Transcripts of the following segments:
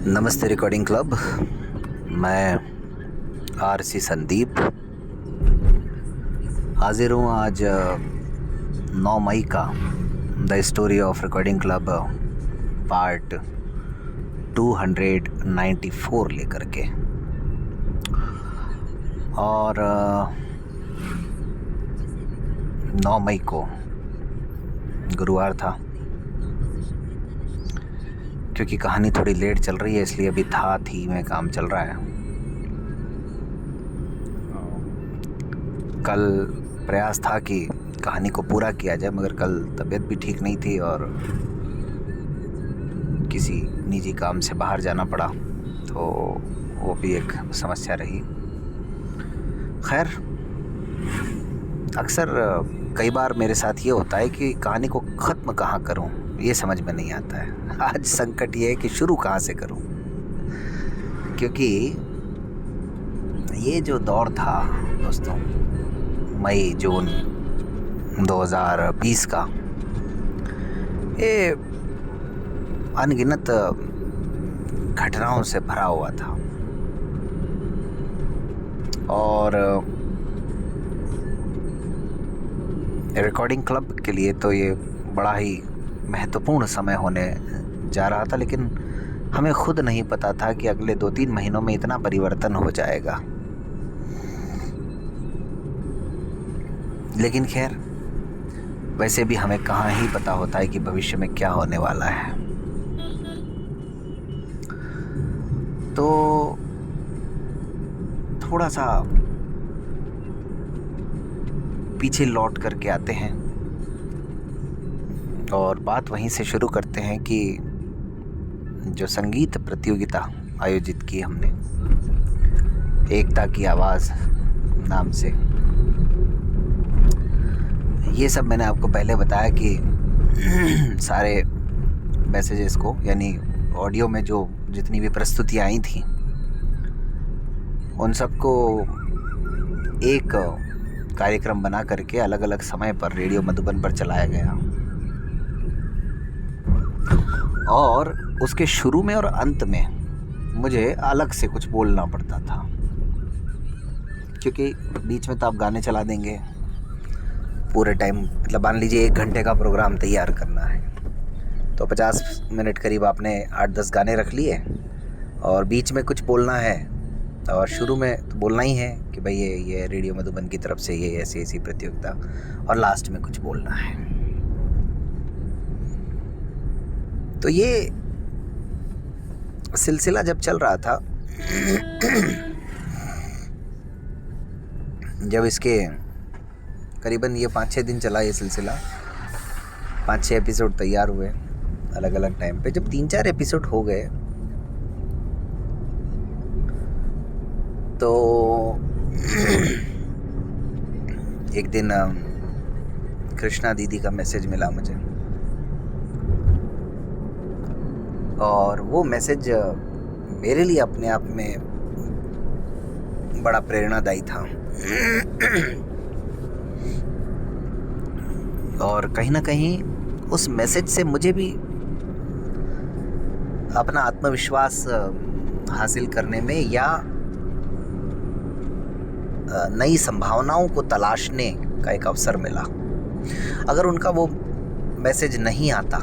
नमस्ते recording club. मैं RC Sandeep हाजिर हूँ आज 9 मई का the story of recording club part 294 लेकर के। और 9 मई को गुरुवार था। क्योंकि कहानी थोड़ी लेट चल रही है इसलिए अभी थी में काम चल रहा है। कल प्रयास था कि कहानी को पूरा किया जाए, मगर कल तबीयत भी ठीक नहीं थी और किसी निजी काम से बाहर जाना पड़ा, तो वो भी एक समस्या रही। खैर, अक्सर कई बार मेरे साथ ये होता है कि कहानी को ख़त्म कहाँ करूँ ये समझ में नहीं आता है। आज संकट ये है कि शुरू कहाँ से करूँ, क्योंकि ये जो दौर था दोस्तों, मई जून 2020 का, ये अनगिनत घटनाओं से भरा हुआ था। और रिकॉर्डिंग क्लब के लिए तो ये बड़ा ही महत्वपूर्ण समय होने जा रहा था, लेकिन हमें खुद नहीं पता था कि अगले 2-3 महीनों में इतना परिवर्तन हो जाएगा। लेकिन खैर, वैसे भी हमें कहाँ ही पता होता है कि भविष्य में क्या होने वाला है। तो थोड़ा सा पीछे लौट करके आते हैं और बात वहीं से शुरू करते हैं कि जो संगीत प्रतियोगिता आयोजित की हमने, एकता की आवाज़ नाम से। ये सब मैंने आपको पहले बताया कि सारे मैसेजेस को, यानी ऑडियो में जो जितनी भी प्रस्तुतियाँ आई थी, उन सबको एक कार्यक्रम बना करके अलग अलग समय पर रेडियो मधुबन पर चलाया गया। और उसके शुरू में और अंत में मुझे अलग से कुछ बोलना पड़ता था, क्योंकि बीच में तो आप गाने चला देंगे पूरे टाइम। मतलब मान लीजिए 1 घंटे का प्रोग्राम तैयार करना है, तो 50 मिनट करीब आपने 8-10 गाने रख लिए, और बीच में कुछ बोलना है, और शुरू में तो बोलना ही है कि भाई ये रेडियो मधुबन की तरफ से ये ऐसी प्रतियोगिता, और लास्ट में कुछ बोलना है। तो ये सिलसिला जब चल रहा था, जब इसके करीबन ये 5-6 दिन चला ये सिलसिला, 5-6 एपिसोड तैयार हुए अलग अलग टाइम पे। जब 3-4 एपिसोड हो गए तो एक दिन कृष्णा दीदी का मैसेज मिला मुझे, और वो मैसेज मेरे लिए अपने आप में बड़ा प्रेरणादायी था। और कहीं ना कहीं उस मैसेज से मुझे भी अपना आत्मविश्वास हासिल करने में या नई संभावनाओं को तलाशने का एक अवसर मिला। अगर उनका वो मैसेज नहीं आता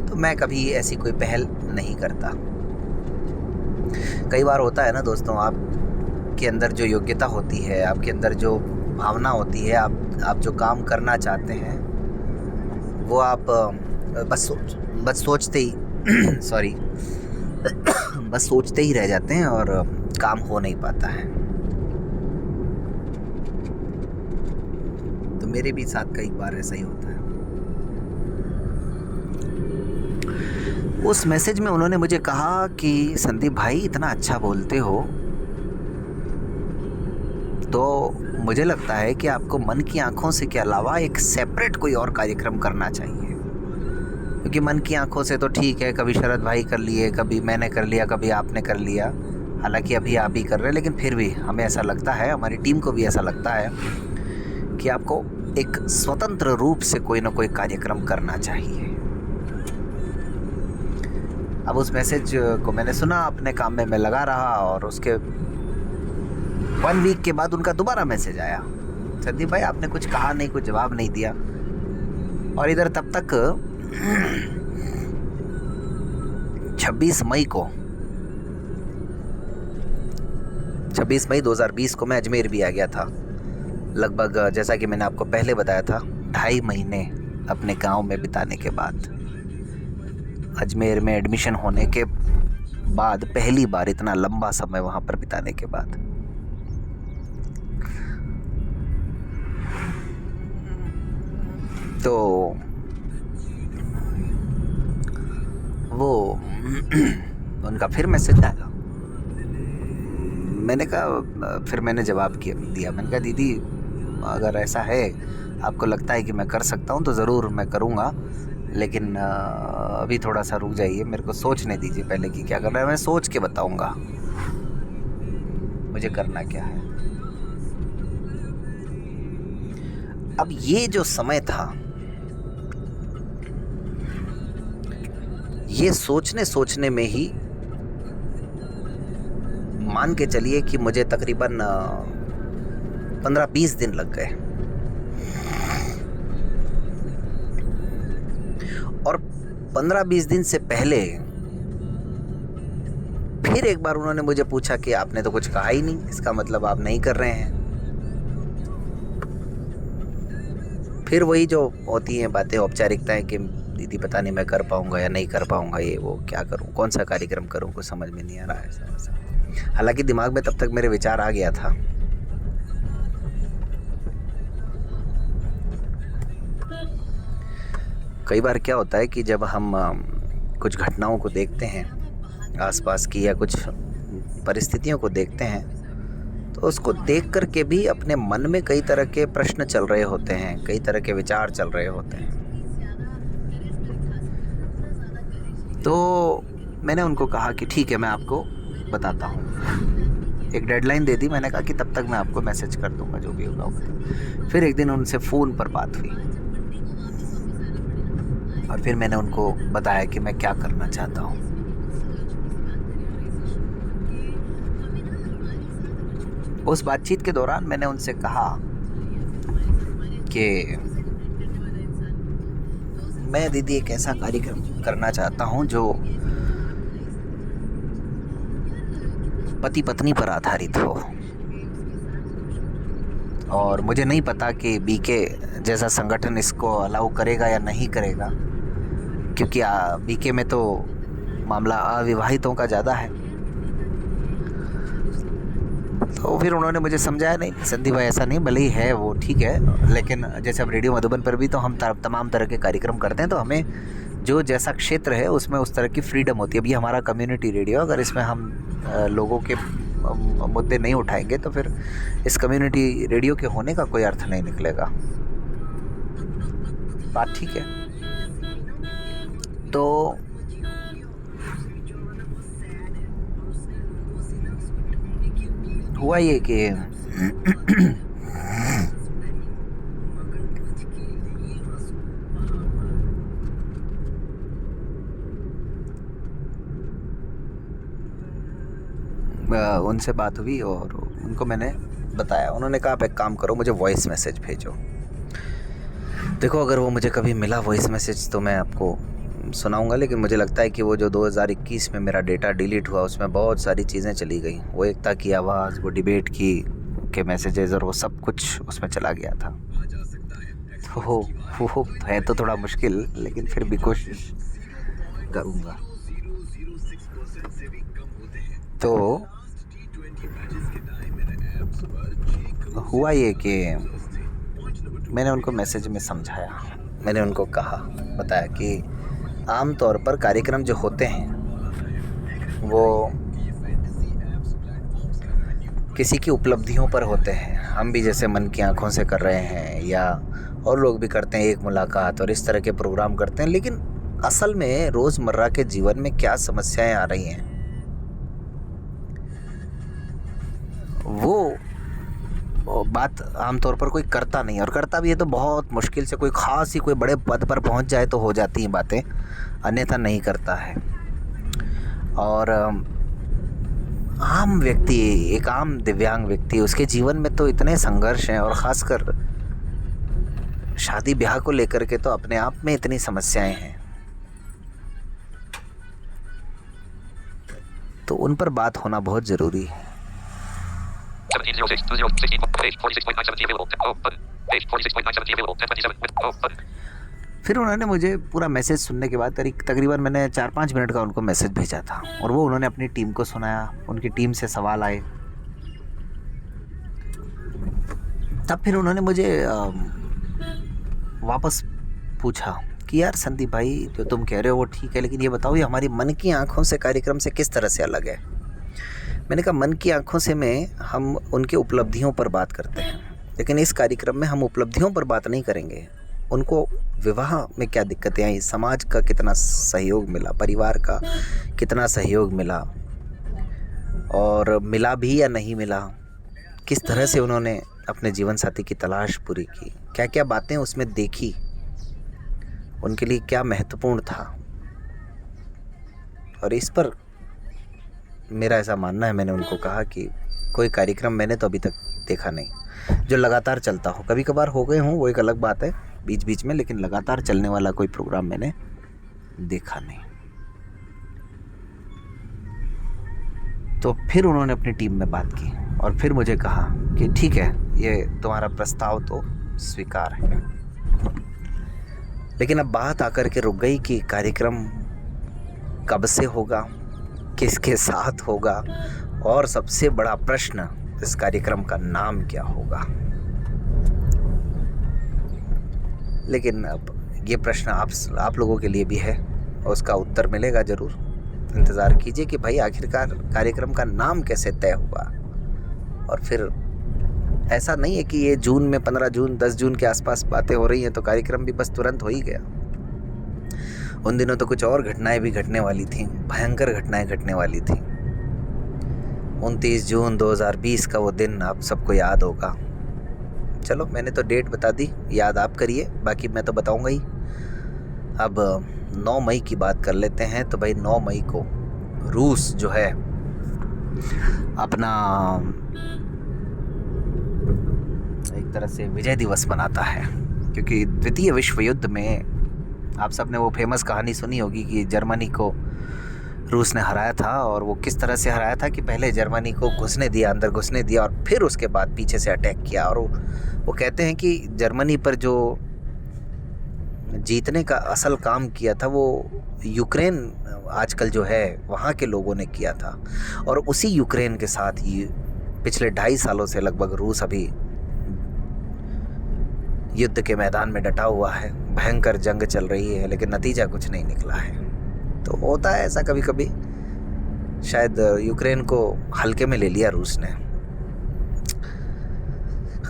तो मैं कभी ऐसी कोई पहल नहीं करता। कई बार होता है ना दोस्तों, आपके अंदर जो योग्यता होती है, आपके अंदर जो भावना होती है, आप जो काम करना चाहते हैं, वो आप बस सोचते ही बस सोचते ही रह जाते हैं और काम हो नहीं पाता है। तो मेरे भी साथ कई बार ऐसा ही होता है। उस मैसेज में उन्होंने मुझे कहा कि संदीप भाई, इतना अच्छा बोलते हो, तो मुझे लगता है कि आपको मन की आंखों से के अलावा एक सेपरेट कोई और कार्यक्रम करना चाहिए। क्योंकि मन की आंखों से तो ठीक है, कभी शरद भाई कर लिए, कभी मैंने कर लिया, कभी आपने कर लिया, हालांकि अभी आप ही कर रहे हैं, लेकिन फिर भी हमें ऐसा लगता है, हमारी टीम को भी ऐसा लगता है कि आपको एक स्वतंत्र रूप से कोई ना कोई कार्यक्रम करना चाहिए। अब उस मैसेज को मैंने सुना, अपने काम में मैं लगा रहा, और उसके 1 वीक के बाद उनका दोबारा मैसेज आया, संदीप भाई आपने कुछ कहा नहीं, कुछ जवाब नहीं दिया। और इधर तब तक 26 मई 2020 को मैं अजमेर भी आ गया था। लगभग जैसा कि मैंने आपको पहले बताया था, 2.5 महीने अपने गांव में बिताने के बाद, अजमेर में एडमिशन होने के बाद पहली बार इतना लंबा समय वहाँ पर बिताने के बाद। तो वो उनका फिर मैसेज आया। मैंने कहा, फिर मैंने जवाब दिया, मैंने कहा दीदी अगर ऐसा है, आपको लगता है कि मैं कर सकता हूँ तो ज़रूर मैं करूँगा, लेकिन अभी थोड़ा सा रुक जाइए, मेरे को सोचने दीजिए पहले कि क्या करना है, मैं सोच के बताऊँगा मुझे करना क्या है। अब ये जो समय था, ये सोचने में ही मान के चलिए कि मुझे तकरीबन 15-20 दिन लग गए। और 15-20 दिन से पहले फिर एक बार उन्होंने मुझे पूछा कि आपने तो कुछ कहा ही नहीं, इसका मतलब आप नहीं कर रहे हैं। फिर वही जो होती हैं बातें, औपचारिकताएं कि दीदी पता नहीं मैं कर पाऊंगा या नहीं कर पाऊंगा, ये वो, क्या करूं, कौन सा कार्यक्रम करूं, कुछ समझ में नहीं आ रहा है। हालांकि दिमाग में तब तक मेरे विचार आ गया था। कई बार क्या होता है कि जब हम कुछ घटनाओं को देखते हैं आसपास की, या कुछ परिस्थितियों को देखते हैं, तो उसको देख कर के भी अपने मन में कई तरह के प्रश्न चल रहे होते हैं, कई तरह के विचार चल रहे होते हैं। तो मैंने उनको कहा कि ठीक है, मैं आपको बताता हूँ। एक डेडलाइन दे दी, मैंने कहा कि तब तक मैं आपको मैसेज कर दूंगा, जो भी होगा। फिर एक दिन उनसे फ़ोन पर बात हुई, और फिर मैंने उनको बताया कि मैं क्या करना चाहता हूँ। उस बातचीत के दौरान मैंने उनसे कहा कि मैं दीदी एक ऐसा कार्यक्रम करना चाहता हूँ जो पति पत्नी पर आधारित हो, और मुझे नहीं पता कि बीके जैसा संगठन इसको अलाउ करेगा या नहीं करेगा, क्योंकि बीके में तो मामला अविवाहितों का ज़्यादा है। तो फिर उन्होंने मुझे समझाया, नहीं संदीप भाई ऐसा नहीं, भले ही है वो ठीक है, लेकिन जैसे अब रेडियो मधुबन पर भी तो हम तमाम तरह के कार्यक्रम करते हैं, तो हमें जो जैसा क्षेत्र है उसमें उस तरह की फ्रीडम होती है। अभी हमारा कम्युनिटी रेडियो, अगर इसमें हम लोगों के मुद्दे नहीं उठाएंगे तो फिर इस कम्युनिटी रेडियो के होने का कोई अर्थ नहीं निकलेगा। बात ठीक है। तो हुआ ये कि उनसे बात हुई और उनको मैंने बताया। उन्होंने कहा आप एक काम करो, मुझे वॉइस मैसेज भेजो। देखो अगर वो मुझे कभी मिला वॉइस मैसेज तो मैं आपको सुनाऊंगा, लेकिन मुझे लगता है कि वो जो 2021 में मेरा डेटा डिलीट हुआ उसमें बहुत सारी चीज़ें चली गई। वो एकता की आवाज़, वो डिबेट की के मैसेजेस, और वो सब कुछ उसमें चला गया था। तो वो है तो थोड़ा मुश्किल, लेकिन फिर भी कोशिश करूँगा। तो हुआ ये कि मैंने उनको मैसेज में समझाया, मैंने उनको कहा, बताया कि आम तौर पर कार्यक्रम जो होते हैं वो किसी की उपलब्धियों पर होते हैं। हम भी जैसे मन की आंखों से कर रहे हैं, या और लोग भी करते हैं, एक मुलाकात और इस तरह के प्रोग्राम करते हैं, लेकिन असल में रोज़मर्रा के जीवन में क्या समस्याएं आ रही हैं वो बात आमतौर पर कोई करता नहीं, और करता भी है तो बहुत मुश्किल से, कोई ख़ास ही कोई बड़े पद पर पहुंच जाए तो हो जाती हैं बातें, अन्यथा नहीं करता है। और आम व्यक्ति, एक आम दिव्यांग व्यक्ति, उसके जीवन में तो इतने संघर्ष हैं, और ख़ासकर शादी ब्याह को लेकर के तो अपने आप में इतनी समस्याएं हैं, तो उन पर बात होना बहुत ज़रूरी है। फिर उन्होंने मुझे पूरा मैसेज सुनने के बाद तकरीबन मैंने 4-5 मिनट का उनको मैसेज भेजा था, और वो उन्होंने अपनी टीम को सुनाया, उनकी टीम से सवाल आए। तब फिर उन्होंने मुझे वापस पूछा कि यार संदीप भाई, जो तुम कह रहे हो वो ठीक है, लेकिन ये बताओ, ये हमारी मन की आँखों से कार्यक्रम से किस तरह से अलग है? मैंने कहा, मन की आँखों से में हम उनके उपलब्धियों पर बात करते हैं, लेकिन इस कार्यक्रम में हम उपलब्धियों पर बात नहीं करेंगे। उनको विवाह में क्या दिक्कतें आई, समाज का कितना सहयोग मिला, परिवार का कितना सहयोग मिला, और मिला भी या नहीं मिला, किस तरह से उन्होंने अपने जीवन साथी की तलाश पूरी की, क्या क्या बातें उसमें देखी, उनके लिए क्या महत्वपूर्ण था। और इस पर मेरा ऐसा मानना है, मैंने उनको कहा कि कोई कार्यक्रम मैंने तो अभी तक देखा नहीं जो लगातार चलता हो। कभी कभार हो गए हों, वो एक अलग बात है बीच बीच में, लेकिन लगातार चलने वाला कोई प्रोग्राम मैंने देखा नहीं। तो फिर उन्होंने अपनी टीम में बात की, और फिर मुझे कहा कि ठीक है, ये तुम्हारा प्रस्ताव तो स्वीकार है, लेकिन अब बात आकर के रुक गई कि कार्यक्रम कब से होगा, किसके साथ होगा, और सबसे बड़ा प्रश्न, इस कार्यक्रम का नाम क्या होगा। लेकिन अब ये प्रश्न आप लोगों के लिए भी है, और उसका उत्तर मिलेगा ज़रूर। इंतज़ार कीजिए कि भाई आखिरकार कार्यक्रम का नाम कैसे तय हुआ। और फिर ऐसा नहीं है कि ये जून में 15 जून 10 जून के आसपास बातें हो रही हैं तो कार्यक्रम भी बस तुरंत हो ही गया। उन दिनों तो कुछ और घटनाएं भी घटने वाली थीं, भयंकर घटनाएं घटने वाली थीं। 29 जून 2020 का वो दिन आप सबको याद होगा। चलो, मैंने तो डेट बता दी, याद आप करिए, बाकी मैं तो बताऊंगा ही। अब 9 मई की बात कर लेते हैं। तो भाई 9 मई को रूस जो है अपना एक तरह से विजय दिवस मनाता है, क्योंकि द्वितीय विश्व युद्ध में आप सब ने वो फेमस कहानी सुनी होगी कि जर्मनी को रूस ने हराया था, और वो किस तरह से हराया था कि पहले जर्मनी को घुसने दिया, अंदर घुसने दिया, और फिर उसके बाद पीछे से अटैक किया। और वो कहते हैं कि जर्मनी पर जो जीतने का असल काम किया था वो यूक्रेन आजकल जो है वहाँ के लोगों ने किया था, और उसी यूक्रेन के साथ ही पिछले 2.5 सालों से लगभग रूस अभी युद्ध के मैदान में डटा हुआ है। भयंकर जंग चल रही है, लेकिन नतीजा कुछ नहीं निकला है। तो होता है ऐसा कभी कभी, शायद यूक्रेन को हल्के में ले लिया रूस ने।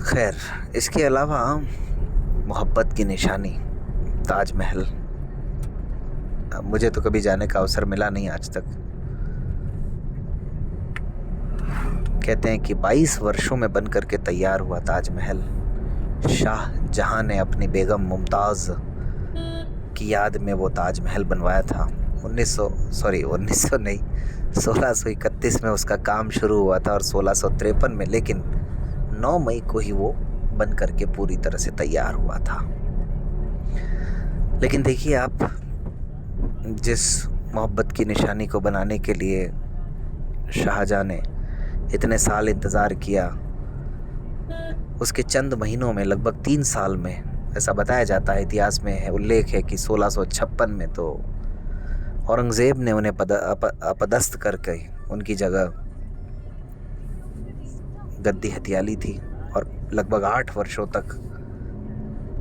खैर, इसके अलावा मोहब्बत की निशानी ताजमहल, मुझे तो कभी जाने का अवसर मिला नहीं आज तक। कहते हैं कि 22 वर्षों में बन करके तैयार हुआ ताजमहल शाह जहां ने अपनी बेगम मुमताज़ की याद में वो ताजमहल बनवाया था। 1631 में उसका काम शुरू हुआ था, और 1653 में, लेकिन 9 मई को ही वो बन करके पूरी तरह से तैयार हुआ था। लेकिन देखिए आप, जिस मोहब्बत की निशानी को बनाने के लिए शाहजहाँ ने इतने साल इंतज़ार किया, उसके चंद महीनों में, लगभग 3 साल में, ऐसा बताया जाता है, इतिहास में है, उल्लेख है कि 1656 में तो औरंगज़ेब ने उन्हें अपदस्थ करके उनकी जगह गद्दी हथियाली थी, और लगभग 8 वर्षों तक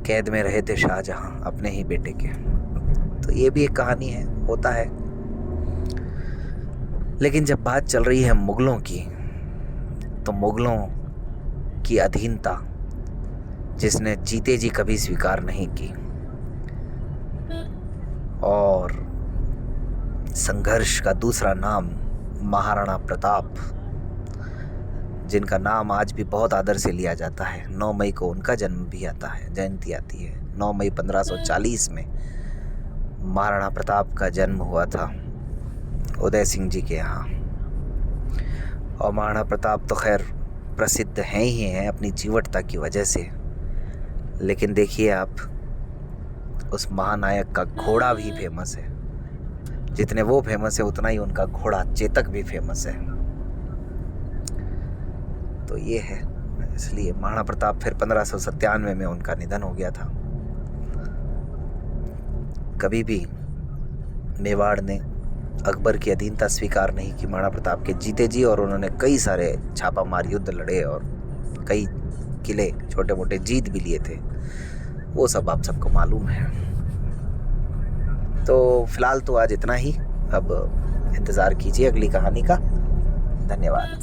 कैद में रहे थे शाहजहाँ अपने ही बेटे के। तो ये भी एक कहानी है, होता है। लेकिन जब बात चल रही है मुग़लों की, तो मुग़लों की अधीनता जिसने जीते जी कभी स्वीकार नहीं की, और संघर्ष का दूसरा नाम महाराणा प्रताप, जिनका नाम आज भी बहुत आदर से लिया जाता है। 9 मई को उनका जन्म भी आता है, जयंती आती है। 9 मई 1540 में महाराणा प्रताप का जन्म हुआ था उदय सिंह जी के यहाँ। और महाराणा प्रताप तो खैर प्रसिद्ध हैं ही हैं अपनी जीवटता की वजह से, लेकिन देखिए आप, उस महानायक का घोड़ा भी फेमस है। जितने वो फेमस है उतना ही उनका घोड़ा चेतक भी फेमस है। तो ये है, इसलिए महाराणा प्रताप फिर 1597 में उनका निधन हो गया था। कभी भी मेवाड़ ने अकबर की अधीनता स्वीकार नहीं की। महाराणा प्रताप के जीते जी, और उन्होंने कई सारे छापामार युद्ध लड़े और कई किले छोटे मोटे जीत भी लिए थे, वो सब आप सबको मालूम है। तो फिलहाल तो आज इतना ही, अब इंतज़ार कीजिए अगली कहानी का। धन्यवाद।